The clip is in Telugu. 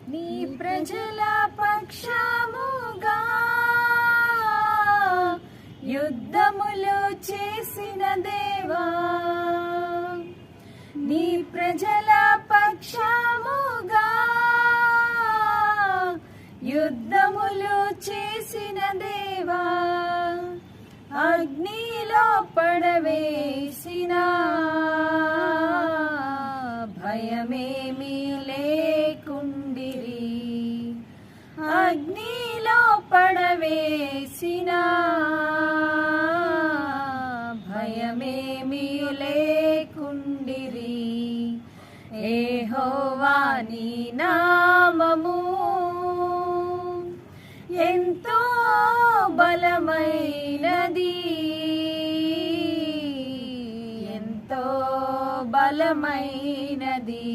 నీ ప్రజల పక్షముగా యుద్ధములు చేసిన దేవా, నీ ప్రజల పక్షముగా యుద్ధములు చేసిన దేవా, అగ్నిలో పడవేసిన భయమేమీ లేకుండిరి, అగ్నిలో పడవేసిన భయమేమీ లేకుండిరి. యెహోవా నీ నామము ఎంతో బలమైనది, ఎంతో బలమైనది.